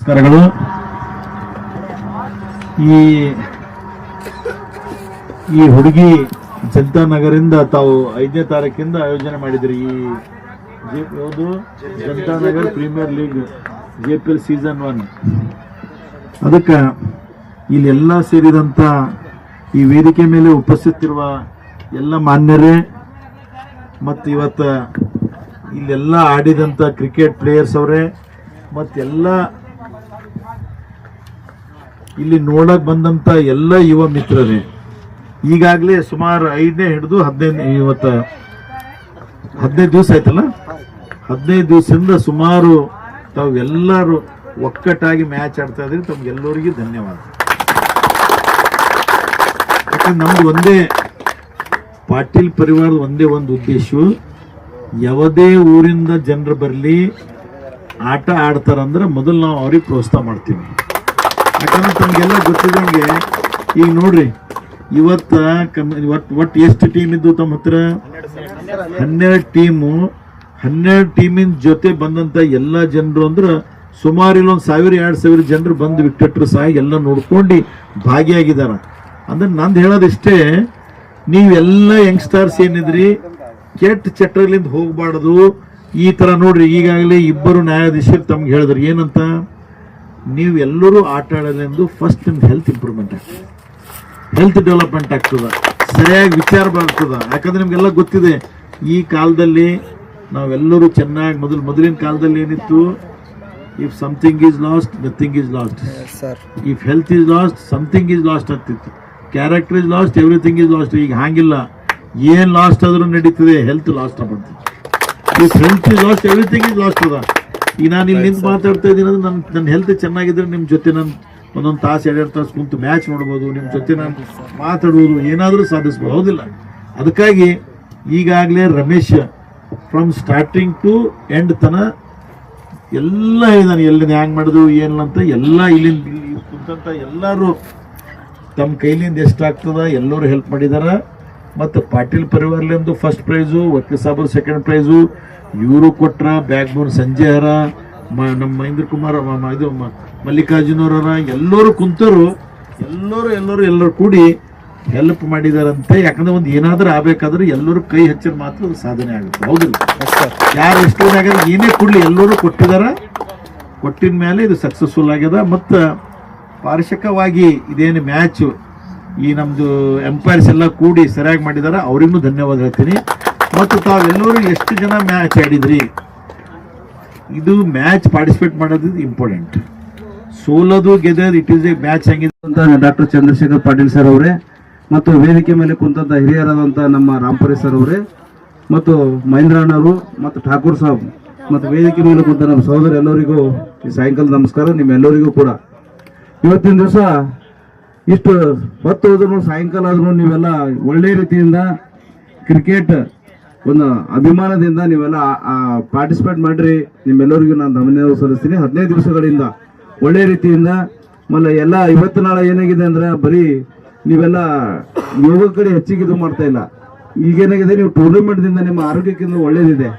ನಮಸ್ಕಾರಗಳು. ಈ ಹುಡುಗಿ ಜನತಾ ನಗರಿಂದ ತಾವು 5ನೇ ತಾರೀಕಿಂದ ಆಯೋಜನೆ ಮಾಡಿದ್ರಿ. ಯಾವುದು Janata Nagar premier league JPL season 1. ಅದಕ್ಕೆ ಇಲ್ಲೆಲ್ಲ ಸೇರಿದಂತ ಈ ವೇದಿಕೆ ಮೇಲೆ ಉಪಸ್ಥಿತಿರುವ ಎಲ್ಲ ಮಾನ್ಯರೇ ಮತ್ತು ಇವತ್ತು ಇಲ್ಲೆಲ್ಲ ಆಡಿದಂಥ ಕ್ರಿಕೆಟ್ ಪ್ಲೇಯರ್ಸ್ ಅವರೇ ಮತ್ತೆಲ್ಲ ಇಲ್ಲಿ ನೋಡಕ್ ಬಂದಂತ ಎಲ್ಲ ಯುವ ಮಿತ್ರರೇ, ಈಗಾಗಲೇ ಸುಮಾರು 5ನೇ ಹಿಡಿದು 15 ಇವತ್ತು 15 ದಿವಸ ಆಯ್ತಲ್ಲ, 15 ದಿವಸದಿಂದ ಸುಮಾರು ತಾವೆಲ್ಲರೂ ಒಕ್ಕಟ್ಟಾಗಿ ಮ್ಯಾಚ್ ಆಡ್ತಾ ಇದ್ರಿ. ತಮ್ಗೆಲ್ಲರಿಗೂ ಧನ್ಯವಾದ. ಯಾಕಂದ್ರೆ ನಮ್ದು ಒಂದೇ ಪಾಟೀಲ್ ಪರಿವಾರದ ಒಂದೇ ಒಂದು ಉದ್ದೇಶ, ಯಾವುದೇ ಊರಿಂದ ಜನರು ಬರಲಿ ಆಟ ಆಡ್ತಾರಂದ್ರೆ ಮೊದಲು ನಾವು ಅವ್ರಿಗೆ ಪ್ರೋತ್ಸಾಹ ಮಾಡ್ತೀವಿ. ಯಾಕಂದ್ರೆ ತಮಗೆಲ್ಲ ಗೊತ್ತಿದಂಗೆ ಈಗ ನೋಡ್ರಿ, ಒಟ್ಟು ಎಷ್ಟು ಟೀಮ್ ಇದ್ದು ತಮ್ಮ ಹತ್ರ? 12 ಟೀಮು. 12 ಟೀಮಿನ ಜೊತೆ ಬಂದಂತ ಎಲ್ಲ ಜನರು ಅಂದ್ರೆ ಸುಮಾರು ಇಲ್ಲೊಂದು 1000-2000 ಜನರು ಬಂದು ವಿಕೆಟ್ರು ಸಹ ಎಲ್ಲ ನೋಡ್ಕೊಂಡು ಭಾಗಿಯಾಗಿದಾರ. ಅಂದ್ರೆ ನಂದು ಹೇಳೋದಿಷ್ಟೇ, ನೀವೆಲ್ಲ ಯಂಗ್ಸ್ಟರ್ಸ್ ಏನಿದ್ರಿ ಕೆಟ್ಟ ಚಟಗಳಿಂದ ಹೋಗ್ಬಾರ್ದು. ಈ ತರ ನೋಡ್ರಿ, ಈಗಾಗಲೇ 2 ನ್ಯಾಯಾಧೀಶರು ತಮ್ಗೆ ಹೇಳಿದ್ರು ಏನಂತ, ನೀವು ಎಲ್ಲರೂ ಆಟ ಆಡಲೆಂದು ಫಸ್ಟ್ ನಿಮ್ಗೆ ಹೆಲ್ತ್ ಇಂಪ್ರೂವ್ಮೆಂಟ್ ಆಗ್ತದೆ, ಹೆಲ್ತ್ ಡೆವಲಪ್ಮೆಂಟ್ ಆಗ್ತದ, ಸರಿಯಾಗಿ ವಿಚಾರ ಬರ್ತದ. ಯಾಕಂದ್ರೆ ನಿಮ್ಗೆಲ್ಲ ಗೊತ್ತಿದೆ, ಈ ಕಾಲದಲ್ಲಿ ನಾವೆಲ್ಲರೂ ಚೆನ್ನಾಗಿ ಮೊದಲಿನ ಕಾಲದಲ್ಲಿ ಏನಿತ್ತು, if something is lost nothing is lost, if health is lost something is lost ಆಗ್ತಿತ್ತು, character is lost everything is lost. ಈಗ ಹಾಗಿಲ್ಲ, ಏನ್ ಲಾಸ್ಟ್ ಆದ್ರೂ ನಡೀತದೆ, ಹೆಲ್ತ್ ಲಾಸ್ಟ್ ಆಗ್ತದೆ. If health is lost everything is lost ಅದ. ಈಗ ನಾನು ಇಲ್ಲಿ ನಿಂತು ಮಾತಾಡ್ತಾ ಇದ್ದೀನಿ ಅಂದ್ರೆ ನನ್ನ ಹೆಲ್ತ್ ಚೆನ್ನಾಗಿದ್ರೆ ನಿಮ್ಮ ಜೊತೆ ನಾನು ಒಂದೊಂದು ತಾಸು 2 ತಾಸು ಕುಂತು ಮ್ಯಾಚ್ ನೋಡ್ಬೋದು, ನಿಮ್ಮ ಜೊತೆ ನಾನು ಮಾತಾಡ್ಬೋದು, ಏನಾದರೂ ಸಾಧಿಸ್ಬೋದು, ಹೌದಿಲ್ಲ? ಅದಕ್ಕಾಗಿ ಈಗಾಗಲೇ Ramesh from starting to end ತನ ಎಲ್ಲ ಹೇಳಿದಾನೆ, ಎಲ್ಲಿಂದ ಹ್ಯಾಂಗ್ ಮಾಡಿದ್ರು ಏನಂತ ಎಲ್ಲ ಇಲ್ಲಿಂದ ಕುಂತಂತ ಎಲ್ಲರೂ ತಮ್ಮ ಕೈಲಿಂದ ಎಷ್ಟಾಗ್ತದ ಎಲ್ಲರೂ ಹೆಲ್ಪ್ ಮಾಡಿದಾರ. ಮತ್ತು ಪಾಟೀಲ್ ಪರಿವಾರಲಿಂದು ಫಸ್ಟ್ ಪ್ರೈಸು, ವಕೀಲ್ ಸಾಬರ್ ಸೆಕೆಂಡ್ ಪ್ರೈಸು, ಇವರು ಕೊಟ್ರ ಬ್ಯಾಕ್ ಬೋನ್ ಸಂಜಯ್ ಹರ, ನಮ್ಮ ಮಹೇಂದ್ರ ಕುಮಾರ್, ಇದು ಮಲ್ಲಿಕಾರ್ಜುನ್ ಅವರ ಎಲ್ಲರೂ ಕುಂತರು, ಎಲ್ಲರೂ ಕೂಡಿ ಹೆಲ್ಪ್ ಮಾಡಿದಾರಂತೆ. ಯಾಕಂದ್ರೆ ಒಂದು ಏನಾದ್ರೂ ಆಗ್ಬೇಕಾದ್ರೆ ಎಲ್ಲರೂ ಕೈ ಹಚ್ಚಿದ ಮಾತ್ರ ಅದು ಸಾಧನೆ ಆಗುತ್ತೆ, ಹೌದಿಲ್ಲ? ಯಾರು ಎಷ್ಟು ಏನೇ ಕೊಡ್ಲಿ ಎಲ್ಲರೂ ಕೊಟ್ಟಿದಾರ. ಕೊಟ್ಟಿದ ಮೇಲೆ ಇದು ಸಕ್ಸಸ್ಫುಲ್ ಆಗ್ಯದ. ಮತ್ತು ಪಾರದರ್ಶಕವಾಗಿ ಇದೇನು ಮ್ಯಾಚ್ ಈ ನಮ್ದು ಎಂಪೈರ್ಸ್ ಎಲ್ಲ ಕೂಡಿ ಸರಿಯಾಗಿ ಮಾಡಿದಾರ, ಅವ್ರಿಗೂ ಧನ್ಯವಾದ ಹೇಳ್ತೀನಿ. ಮತ್ತು ತಾವೆಲ್ಲರೂ ಎಷ್ಟು ಜನ ಮ್ಯಾಚ್ ಆಡಿದ್ರಿ, ಇದು ಮ್ಯಾಚ್ ಪಾರ್ಟಿಸಿಪೇಟ್ ಮಾಡೋದು ಇಂಪಾರ್ಟೆಂಟ್. ಸೋಲೋದು ಗೆದ್ದೋದು ಇಟ್ ಈಸ್ ಎ ಮ್ಯಾಚ್ ಹಂಗಿದೆ ಅಂತ ಡಾಕ್ಟರ್ ಚಂದ್ರಶೇಖರ್ ಪಾಟೀಲ್ ಸರ್ ಅವರೇ, ಮತ್ತು ವೇದಿಕೆ ಮೇಲೆ ಕುಂತ ಹಿರಿಯರಾದಂಥ ನಮ್ಮ ರಾಂಪುರಿ ಸರ್ ಅವರೇ, ಮತ್ತು ಮಹೇಂದ್ರಣ್ಣವರು, ಮತ್ತು ಠಾಕೂರ್ ಸಾಬ್, ಮತ್ತು ವೇದಿಕೆ ಮೇಲೆ ಕುಂತ ನಮ್ಮ ಸಹೋದರ ಎಲ್ಲರಿಗೂ ಈ ಸಾಯಂಕಾಲ ನಮಸ್ಕಾರ. ನಿಮ್ಮೆಲ್ಲರಿಗೂ ಕೂಡ ಇವತ್ತಿನ ದಿವಸ ಇಷ್ಟು ಹೊತ್ತು ಹೋದ್ರು ಸಾಯಂಕಾಲ ಆದ್ರೂ ನೀವೆಲ್ಲ ಒಳ್ಳೆ ರೀತಿಯಿಂದ ಕ್ರಿಕೆಟ್ ಒಂದು ಅಭಿಮಾನದಿಂದ ನೀವೆಲ್ಲ ಪಾರ್ಟಿಸಿಪೇಟ್ ಮಾಡ್ರಿ. ನಿಮ್ಮೆಲ್ಲರಿಗೂ ನಾನು ಧನ್ಯವಾದ ಸಲ್ಲಿಸ್ತೀನಿ. 15 ದಿವಸಗಳಿಂದ ಒಳ್ಳೆ ರೀತಿಯಿಂದ ಎಲ್ಲ ಇವತ್ತು ನಾಳೆ ಏನಾಗಿದೆ ಅಂದ್ರೆ ಬರೀ ನೀವೆಲ್ಲ ಯೋಗ ಕಡೆ ಹೆಚ್ಚಿಗೆ ಇದು ಮಾಡ್ತಾ ಇಲ್ಲ. ಈಗೇನಾಗಿದೆ, ನೀವು ಟೂರ್ನಮೆಂಟ್ದಿಂದ ನಿಮ್ಮ ಆರೋಗ್ಯಕ್ಕಿಂತ ಒಳ್ಳೇದಿದೆ.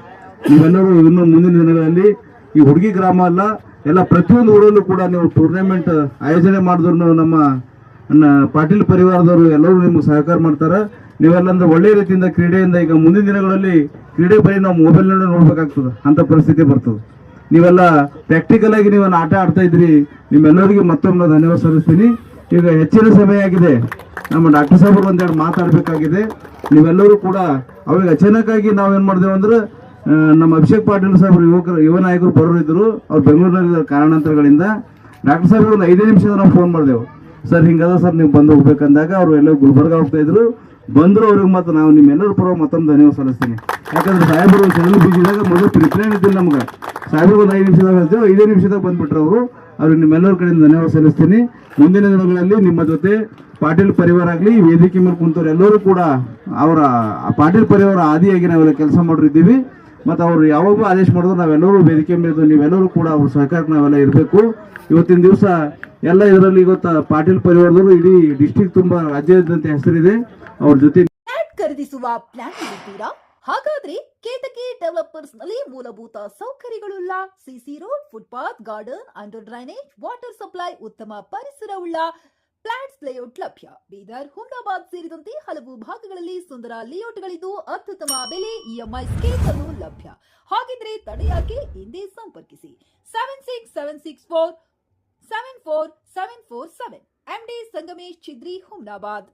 ನೀವೆಲ್ಲರೂ ಇನ್ನು ಮುಂದಿನ ದಿನಗಳಲ್ಲಿ ಈ ಹುಡುಗಿ ಗ್ರಾಮ ಅಲ್ಲ, ಎಲ್ಲ ಪ್ರತಿಯೊಂದು ಊರಲ್ಲೂ ಕೂಡ ನೀವು ಟೂರ್ನಮೆಂಟ್ ಆಯೋಜನೆ ಮಾಡಿದ್ರು ನಮ್ಮ ಪಾಟೀಲ್ ಪರಿವಾರದವರು ಎಲ್ಲರೂ ನಿಮ್ಗೆ ಸಹಕಾರ ಮಾಡ್ತಾರೆ. ನೀವೆಲ್ಲ ಅಂದ್ರೆ ಒಳ್ಳೆ ರೀತಿಯಿಂದ ಕ್ರೀಡೆಯಿಂದ ಈಗ ಮುಂದಿನ ದಿನಗಳಲ್ಲಿ ಕ್ರೀಡೆ ಬರೀ ನಾವು ಮೊಬೈಲ್ನಲ್ಲಿ ನೋಡ್ಬೇಕಾಗ್ತದೆ, ಅಂತ ಪರಿಸ್ಥಿತಿ ಬರ್ತದೆ. ನೀವೆಲ್ಲ ಪ್ರಾಕ್ಟಿಕಲ್ ಆಗಿ ನೀವನ್ನ ಆಟ ಆಡ್ತಾ ಇದ್ರಿ. ನಿಮ್ಮೆಲ್ಲರಿಗೂ ಮತ್ತೊಮ್ಮೆ ಧನ್ಯವಾದ ಸಲ್ಲಿಸ್ತೀನಿ. ಈಗ ಹೆಚ್ಚಿನ ಸಮಯ ಆಗಿದೆ, ನಮ್ಮ ಡಾಕ್ಟರ್ ಸಾಹೇಬರು ಒಂದೆರಡು ಮಾತಾಡಬೇಕಾಗಿದೆ. ನೀವೆಲ್ಲರೂ ಕೂಡ ಅವಾಗ ಅಚಾನಕ್ ಆಗಿ ನಾವೇನ್ ಮಾಡಿದೆವು ಅಂದ್ರೆ, ನಮ್ಮ ಅಭಿಷೇಕ್ ಪಾಟೀಲ್ ಸಾಹೇಬರು ಯುವ ನಾಯಕರು ಬರೋರಿದ್ರು, ಅವ್ರು ಬೆಂಗಳೂರಿನಲ್ಲಿ ಕಾರಣಾಂತರಗಳಿಂದ ಡಾಕ್ಟರ್ ಸಾಹೇಬರು ಒಂದು 5 ನಿಮಿಷದ ನಾವು ಫೋನ್ ಮಾಡಿದೆವು, ಸರ್ ಹಿಂಗದ ಸರ್ ನೀವು ಬಂದು ಹೋಗ್ಬೇಕಂದಾಗ ಅವರು ಎಲ್ಲ ಗುಲ್ಬರ್ಗ ಹೋಗ್ತಾ ಇದ್ರು. ಬಂದ್ರು ಅವ್ರಿಗೆ ಮತ್ತು ನಾವು ನಿಮ್ಮೆಲ್ಲರ ಪರವಾಗಿ ಮತ್ತೊಂದು ಧನ್ಯವಾದ ಸಲ್ಲಿಸ್ತೀನಿ. ಯಾಕಂದ್ರೆ ಸಾಹೇಬರು ಒಂದು ಸೆಲ್ ಬಿದ್ದಿದಾಗ ಮೊದಲು ಪ್ರಿಪ್ಲೇನ್ ಇದ್ದಿಲ್ಲ ನಮ್ಗೆ. ಸಾಹೇಬರು ಒಂದು 5 ನಿಮಿಷದಾಗ ಹೇಳ್ತೇವೆ, 5 ನಿಮಿಷದಾಗ ಬಂದ್ಬಿಟ್ರು ಅವರು. ಅವ್ರಿಗೆ ನಿಮ್ಮೆಲ್ಲರ ಕಡೆಯಿಂದ ಧನ್ಯವಾದ ಸಲ್ಲಿಸ್ತೀನಿ. ಮುಂದಿನ ದಿನಗಳಲ್ಲಿ ನಿಮ್ಮ ಜೊತೆ ಪಾಟೀಲ್ ಪರಿವಾರ ಆಗಲಿ, ವೇದಿಕೆ ಮೇಲೆ ಕುಂತವ್ರು ಎಲ್ಲರೂ ಕೂಡ ಅವರ ಪಾಟೀಲ್ ಪರಿವಾರ ಆದಿಯಾಗಿ ನಾವೆಲ್ಲ ಕೆಲಸ ಮಾಡಿದ್ದೀವಿ. ಮತ್ತು ಅವರು ಯಾವಾಗೂ ಆದೇಶ ಮಾಡಿದ್ರು ನಾವೆಲ್ಲರೂ ವೇದಿಕೆ ಮೇಲೆ ನೀವೆಲ್ಲರೂ ಕೂಡ ಅವ್ರ ಸಹಕಾರಕ್ಕೆ ನಾವೆಲ್ಲ ಇರಬೇಕು. ಇವತ್ತಿನ ದಿವಸ ಎಲ್ಲ ಇದರಲ್ಲಿ ಇವತ್ತು ಪಾಟೀಲ್ ಪರಿವಾರದವರು ಇಡೀ ಡಿಸ್ಟ್ರಿಕ್ಟ್ ತುಂಬಾ ರಾಜ್ಯಾದ್ಯಂತ ಹೆಸರಿದೆ. ಅವ್ರ ಜೊತೆ ಖರೀದಿಸುವ ಪ್ಲಾನ್ ಇದ್ದೀರಾ? ಹಾಗಾದ್ರೆ ಕೇತಕಿ ಡೆವಲಪರ್ಸ್ ನಲ್ಲಿ ಮೂಲಭೂತ ಸೌಕರ್ಯಗಳುಳ್ಳ CC road, footpath, garden, under drainage, water supply, ಉತ್ತಮ ಪರಿಸರವುಳ್ಳ ಫ್ಲಾಟ್ಸ್ ಲೇಔಟ್ ಲಭ್ಯ. ಬೀದರ್, ಹುಮ್ನಾಬಾದ್ ಸೇರಿದಂತೆ ಹಲವು ಭಾಗಗಳಲ್ಲಿ ಸುಂದರ ಲೇಔಟ್ಗಳಿದ್ದು ಅತ್ಯುತ್ತಮ ಬೆಲೆ, ಇಎಂಐ ಸ್ಕೀಮ್ಸ್ ಅನ್ನು ಲಭ್ಯ. ಹಾಗಿದ್ರೆ ತಡೆಯಾಕೆ, ಹಿಂದೆ ಸಂಪರ್ಕಿಸಿ 7676474747 ಎಂಡಿ ಸಂಗಮೇಶ್ ಚಿದ್ರಿ, ಹುಮ್ನಾಬಾದ್.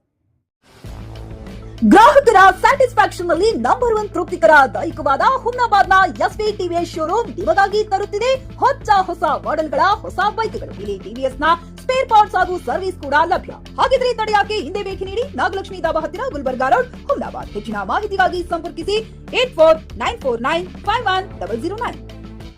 ಗ್ರಾಹಕರ ಸ್ಯಾಟಿಸ್ಫ್ಯಾಕ್ಷನ್ ನಲ್ಲಿ ನಂಬರ್ 1 ತೃಪ್ತಿಕರ ದೈಹಿಕವಾದ ಹುಮ್ನಾಬಾದ್ನ ಎಸ್ವಿ ಟಿವಿಎಸ್ ಶೋರೂಮ್ ನಿಮಗಾಗಿ ತರುತ್ತಿದೆ ಹೊಸ ಮಾಡೆಲ್ಗಳ ಹೊಸ ಬೈಕ್ಗಳು. ಇಲ್ಲಿ ಟಿವಿಎಸ್ ನ ಸ್ಪೇರ್ ಪಾರ್ಟ್ಸ್ ಹಾಗೂ ಸರ್ವಿಸ್ ಕೂಡ ಲಭ್ಯ. ಹಾಗಿದ್ರೆ ತಡೆಯಾಕೆ, ಹಿಂದೆ ಭೇಟಿ ನೀಡಿ. ನಾಗಲಕ್ಷ್ಮಿ ದಾಬಾ ಹತ್ತಿರ, ಗುಲ್ಬರ್ಗಾ ರೋಡ್, ಹುಮ್ನಾಬಾದ್. ಹೆಚ್ಚಿನ ಮಾಹಿತಿಗಾಗಿ ಸಂಪರ್ಕಿಸಿ 8494951009.